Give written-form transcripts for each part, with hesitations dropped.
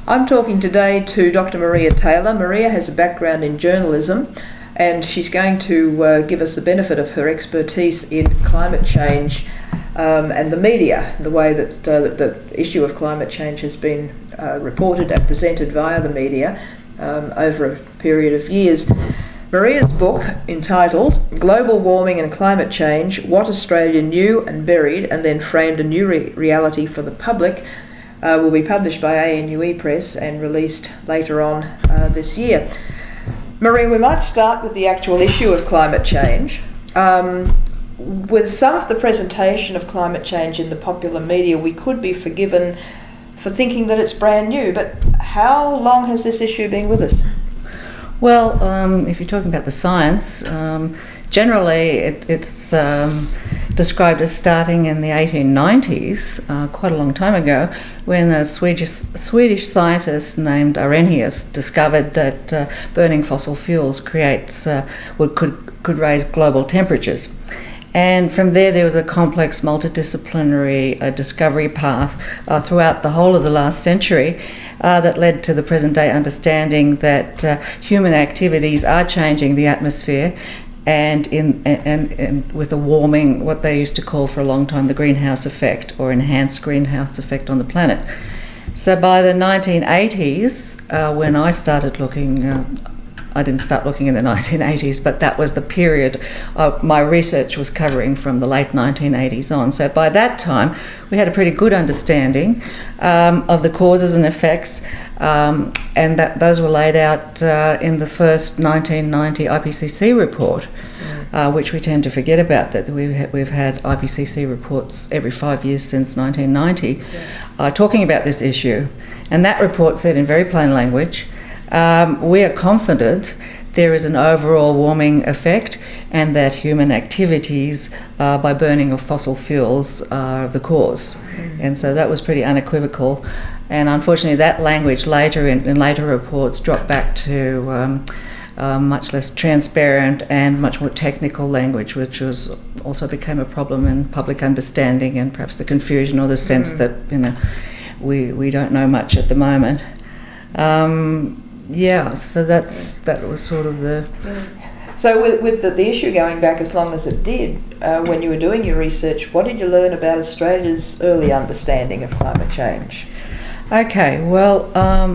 I'm talking today to Dr. Maria Taylor. Maria has a background in journalism, and she's going to give us the benefit of her expertise in climate change and the media, the way that the issue of climate change has been reported and presented via the media over a period of years. Maria's book, entitled Global Warming and Climate Change, What Australia Knew and Buried and Then Framed a New Reality for the Public, will be published by ANUE Press and released later on this year. Maria, we might start with the actual issue of climate change. With some of the presentation of climate change in the popular media, we could be forgiven for thinking that it's brand new, but how long has this issue been with us? Well, if you're talking about the science, generally it's described as starting in the 1890s, quite a long time ago, when a Swedish scientist named Arrhenius discovered that burning fossil fuels could raise global temperatures. And from there was a complex multidisciplinary discovery path throughout the whole of the last century that led to the present day understanding that human activities are changing the atmosphere, and with the warming, what they used to call for a long time the greenhouse effect, or enhanced greenhouse effect on the planet. So by the 1980s, when I started looking, I didn't start looking in the 1980s, but that was the period my research was covering, from the late 1980s on. So by that time, we had a pretty good understanding of the causes and effects, and those were laid out in the first 1990 IPCC report, which we tend to forget about, that we've had IPCC reports every 5 years since 1990 talking about this issue. And that report said in very plain language, we are confident there is an overall warming effect, and that human activities by burning of fossil fuels are the cause. And so that was pretty unequivocal. And unfortunately, that language later in later reports dropped back to much less transparent and much more technical language, which also became a problem in public understanding, and perhaps the confusion or the sense that we don't know much at the moment. Yeah, so that was sort of the... So with the issue going back as long as it did, when you were doing your research, what did you learn about Australia's early understanding of climate change? Okay, well,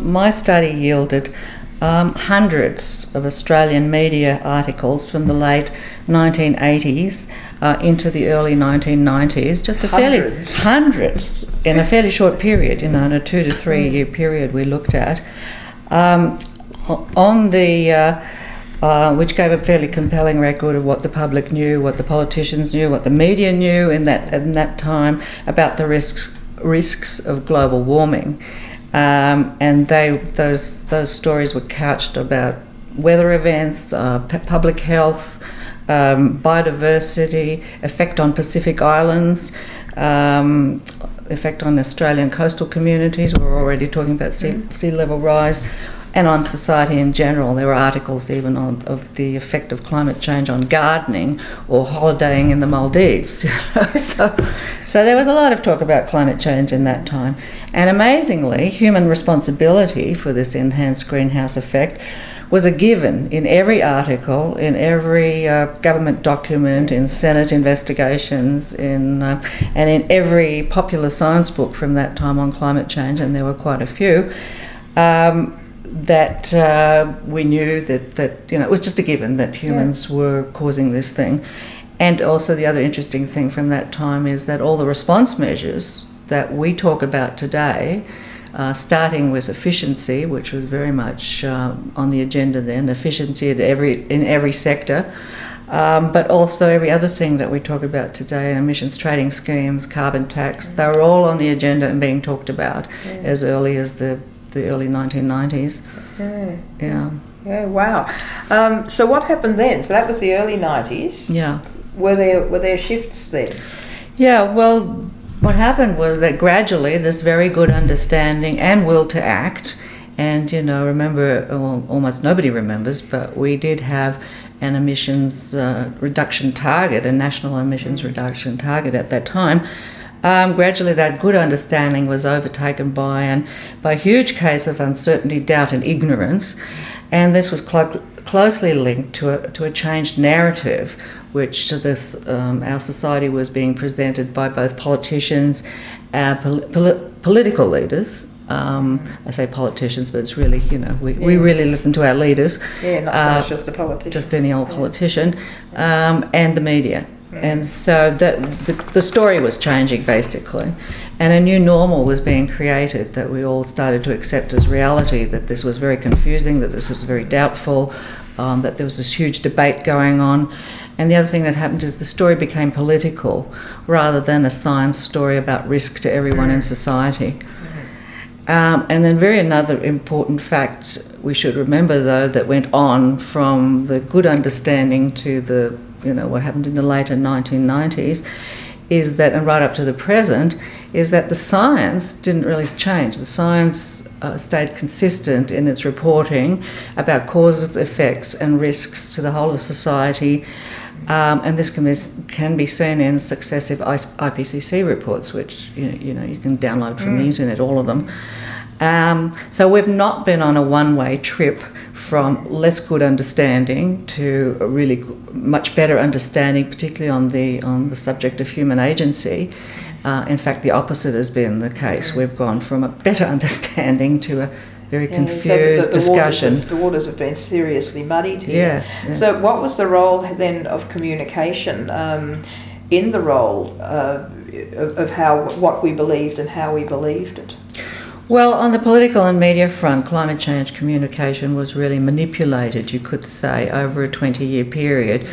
my study yielded hundreds of Australian media articles from the late 1980s into the early 1990s, just hundreds in a fairly short period, in a 2 to 3 year period we looked at. Which gave a fairly compelling record of what the public knew, what the politicians knew, what the media knew in that time about the risks of global warming, and those stories were couched about weather events, public health, biodiversity, effect on Pacific islands, effect on Australian coastal communities. We were already talking about sea level rise, and on society in general. There were articles even of the effect of climate change on gardening or holidaying in the Maldives. So there was a lot of talk about climate change in that time. And amazingly, human responsibility for this enhanced greenhouse effect was a given in every article, in every government document, in Senate investigations, and in every popular science book from that time on climate change, and there were quite a few, that we knew that it was just a given that humans were causing this thing. And also the other interesting thing from that time is that all the response measures that we talk about today, starting with efficiency, which was very much on the agenda then, efficiency in every sector, but also every other thing that we talk about today, emissions trading schemes, carbon tax, they were all on the agenda and being talked about as early as the early 1990s. Yeah, wow. So what happened then? So that was the early 90s. Yeah. Were there shifts then? Yeah, well, what happened was that gradually this very good understanding and will to act And, you know, remember, well, almost nobody remembers, but we did have an emissions reduction target, a national emissions reduction target at that time. Gradually that good understanding was overtaken by a huge case of uncertainty, doubt and ignorance, and this was closely linked to a changed narrative which this our society was being presented by both politicians, political leaders. I say politicians, but it's really, you know, we really listen to our leaders. Yeah, not so much just the politician. Just any old politician, and the media. And so the story was changing basically, and a new normal was being created that we all started to accept as reality, that this was very confusing, that this was very doubtful, that there was this huge debate going on. And the other thing that happened is the story became political rather than a science story about risk to everyone in society. And then another important fact we should remember, though, that went on from the good understanding to the, you know, what happened in the later 1990s, is that, and right up to the present, is that the science didn't really change. The science stayed consistent in its reporting about causes, effects and risks to the whole of society. And this can be seen in successive IPCC reports, which you know you can download from the internet, all of them. So we've not been on a one-way trip from less good understanding to a really much better understanding, particularly on the subject of human agency. In fact, the opposite has been the case. We've gone from a better understanding to a very confused so discussion. The waters have been seriously muddied here. Yes. So what was the role then of communication in the role of what we believed and how we believed it? Well, on the political and media front, climate change communication was really manipulated, you could say, over a 20-year period,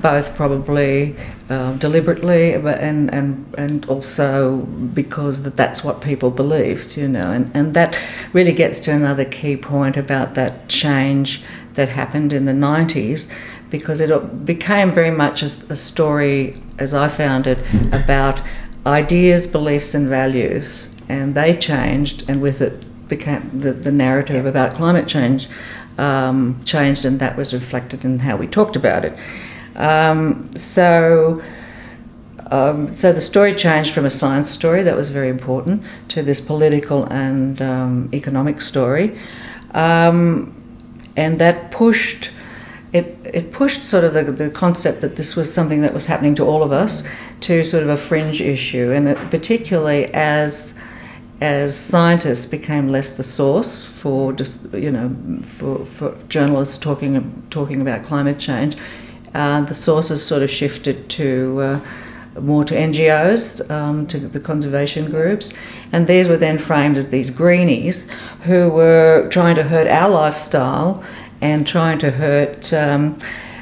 both probably deliberately and also because that's what people believed, you know. And that really gets to another key point about that change that happened in the 90s, because it became very much a story, as I found it, about ideas, beliefs and values. And they changed, and with it became the narrative about climate change changed, and that was reflected in how we talked about it. So the story changed from a science story that was very important to this political and economic story, and that pushed. It pushed sort of the concept that this was something that was happening to all of us to sort of a fringe issue, and particularly as scientists became less the source for for journalists talking about climate change, the sources sort of shifted to more to NGOs, to the conservation groups, and these were then framed as these greenies who were trying to hurt our lifestyle and trying to hurt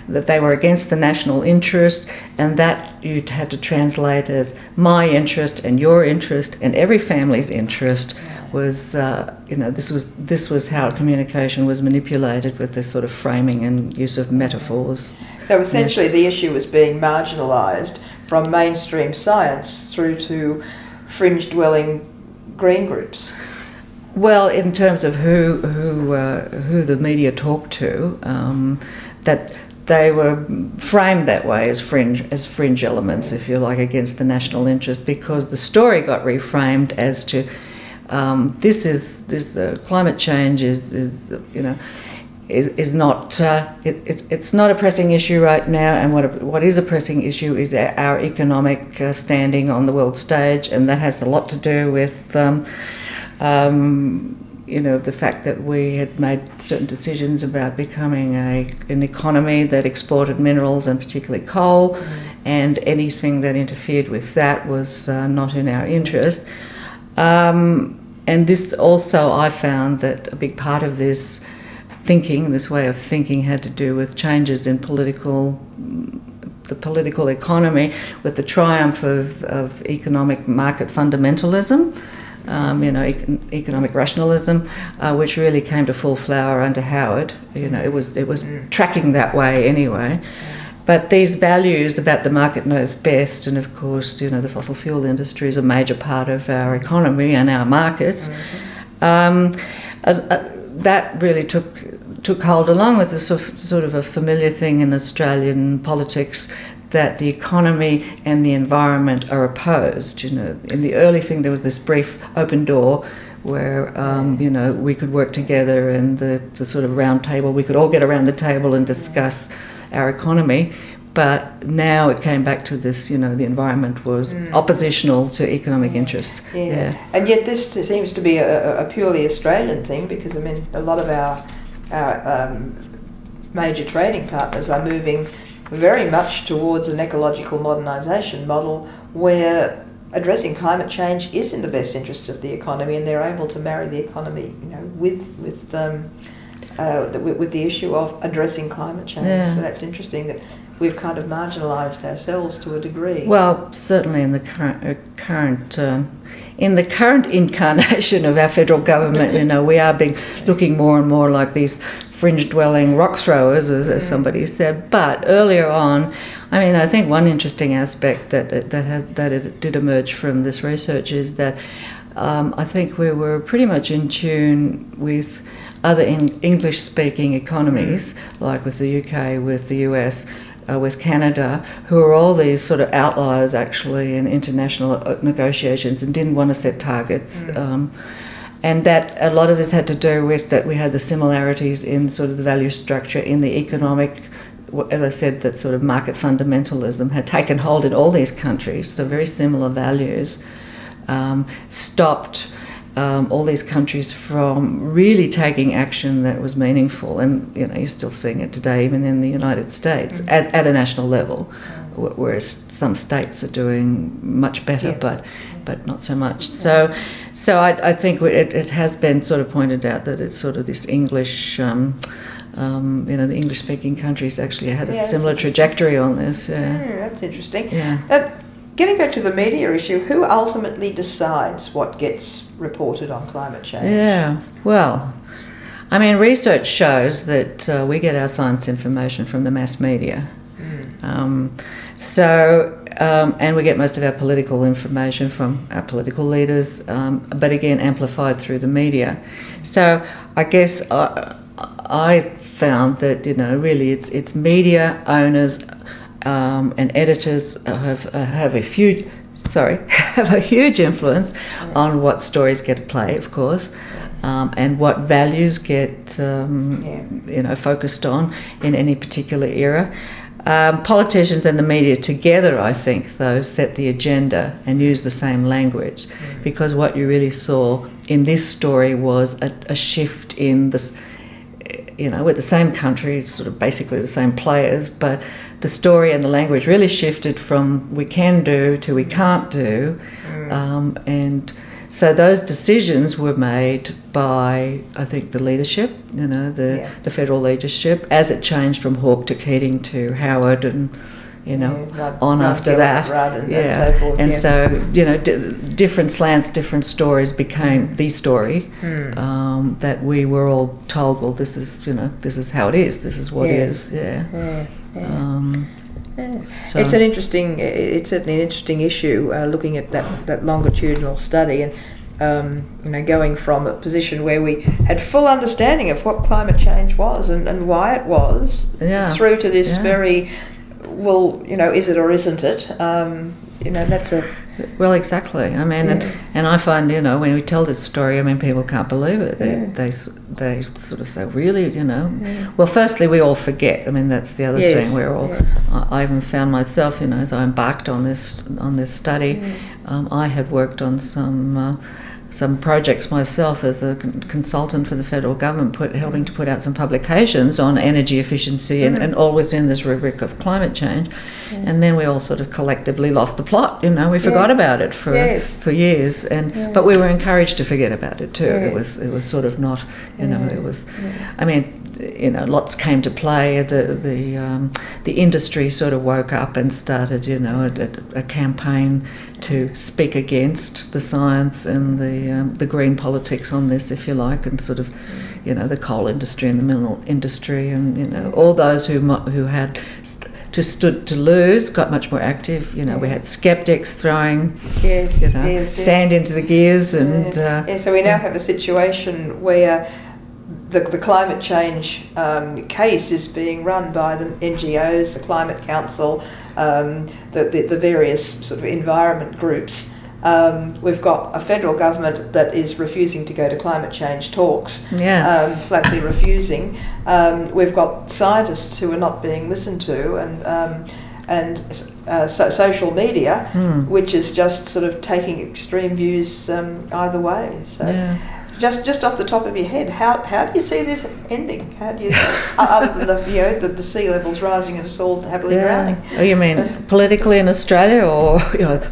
that they were against the national interest, and that you had to translate as my interest and your interest and every family's interest was, this was how communication was manipulated with this sort of framing and use of metaphors. So essentially the issue was being marginalised from mainstream science through to fringe-dwelling green groups. Well, in terms of who the media talked to, that they were framed that way as fringe elements, if you like, against the national interest, because the story got reframed as to climate change is not it's not a pressing issue right now, and what is a pressing issue is our economic standing on the world stage, and that has a lot to do with the fact that we had made certain decisions about becoming an economy that exported minerals and particularly coal, and anything that interfered with that was not in our interest. And this also, I found that a big part of this way of thinking, had to do with changes in the political economy, with the triumph of economic market fundamentalism. Economic rationalism, which really came to full flower under Howard. It was tracking that way anyway. But these values about the market knows best, and of course, the fossil fuel industry is a major part of our economy and our markets. that really took hold, along with the sort of a familiar thing in Australian politics, that the economy and the environment are opposed. You know, in the early thing there was this brief open door where you know, we could work together, and the sort of round table, we could all get around the table and discuss our economy. But now it came back to this, you know, the environment was oppositional to economic interests. Yeah. And yet this seems to be a purely Australian thing, because I mean, a lot of our major trading partners are moving very much towards an ecological modernisation model where addressing climate change is in the best interests of the economy, and they're able to marry the economy, you know, with the issue of addressing climate change. Yeah. So that's interesting that we've kind of marginalised ourselves to a degree. Well, certainly in the current incarnation of our federal government, you know, we are looking more and more like these fringe-dwelling rock throwers, as somebody said. But earlier on, I mean, I think one interesting aspect that it did emerge from this research is that I think we were pretty much in tune with other English-speaking economies, like with the UK, with the US, with Canada, who are all these sort of outliers actually in international negotiations and didn't want to set targets. And that a lot of this had to do with that we had the similarities in sort of the value structure in the economic, as I said, that sort of market fundamentalism had taken hold in all these countries, so very similar values, stopped all these countries from really taking action that was meaningful. And, you know, you're still seeing it today, even in the United States, at a national level, whereas some states are doing much better, but not so much. So I think it has been sort of pointed out that it's sort of this English, you know, the English-speaking countries actually had a similar trajectory on this. That's interesting. Yeah. Getting back to the media issue, who ultimately decides what gets reported on climate change? Yeah, well, I mean, research shows that we get our science information from the mass media. And we get most of our political information from our political leaders, but again, amplified through the media. So I guess I found that, you know, really it's media owners and editors have a huge influence on what stories get play, of course, and what values get you know, focused on in any particular era. Politicians and the media together, I think, though, set the agenda and use the same language, because what you really saw in this story was a shift in this, you know, with the same country, sort of basically the same players, but the story and the language really shifted from we can do to we can't do. And so those decisions were made by, I think, the leadership, you know, the federal leadership, as it changed from Hawke to Keating to Howard and, you know, on after that. And so forth, and so, you know, different slants, different stories became the story that we were all told, well, this is, you know, this is how it is, this is what it is. So it's certainly an interesting issue, looking at that longitudinal study, and you know, going from a position where we had full understanding of what climate change was and why it was, through to this very, well, you know, is it or isn't it? You know, that's a... Well, exactly. I mean, and I find, you know, when we tell this story, I mean, people can't believe it. They sort of say, really, you know? Well, firstly, we all forget. I mean, that's the other thing. We're all... I even found myself, you know, as I embarked on this study, I had worked on some projects myself as a consultant for the federal government, helping to put out some publications on energy efficiency and all within this rubric of climate change. And then we all sort of collectively lost the plot, you know, we forgot about it for years, but we were encouraged to forget about it too. It was sort of not, you know, it was, I mean, you know, lots came to play. The industry sort of woke up and started, you know, a campaign to speak against the science and the green politics on this, if you like, and sort of, you know, the coal industry and the mineral industry, and, you know, all those who had stood to lose got much more active. You know, we had skeptics throwing sand into the gears, and so we now have a situation where the climate change case is being run by the NGOs, the Climate Council, the various sort of environment groups. We've got a federal government that is refusing to go to climate change talks, flatly refusing. We've got scientists who are not being listened to, and social media, which is just sort of taking extreme views either way. So. Just off the top of your head, how do you see this ending? How do you, other than the sea levels rising and us all happily drowning? Oh, you mean politically in Australia, or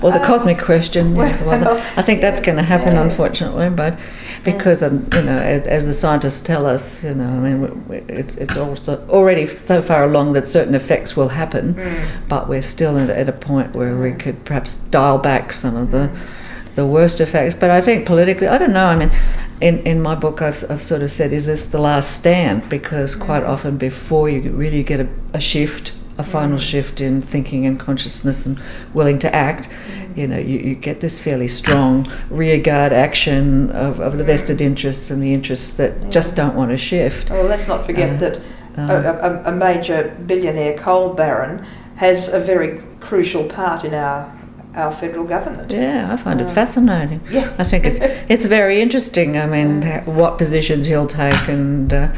or the cosmic question? I think that's going to happen, unfortunately, but because as the scientists tell us, I mean, it's also already so far along that certain effects will happen, but we're still at a point where we could perhaps dial back some of the worst effects. But I think politically, I don't know. I mean, in my book, I've sort of said, is this the last stand? Because quite often, before you really get a shift, a final shift in thinking and consciousness and willing to act, you get this fairly strong rearguard action of the vested interests and the interests that just don't want to shift. Well, let's not forget that a major billionaire coal baron has a very crucial part in our federal government. Yeah, I find it fascinating. Yeah, I think it's very interesting. I mean, what positions he'll take, and that's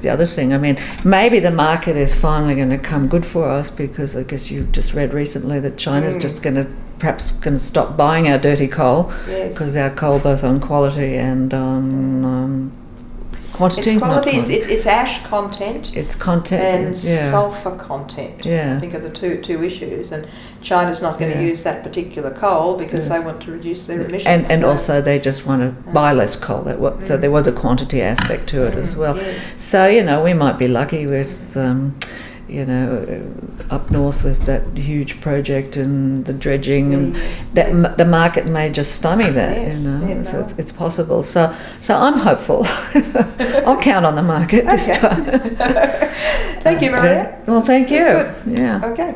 the other thing. I mean, maybe the market is finally going to come good for us, because I guess you just read recently that China's just perhaps going to stop buying our dirty coal, because our coal, both on quality and on quantity. It's quality. It's ash content. It's content and sulfur content. Yeah. I think are the two issues, and China's not going to use that particular coal because they want to reduce their emissions. And also they just want to buy less coal. So there was a quantity aspect to it as well. Yeah. So we might be lucky with up north with that huge project and the dredging, and that the market may just stymie that. So it's possible. So I'm hopeful. I'll count on the market this time. Thank you, Maria. Well, thank you. Good. Yeah. Okay.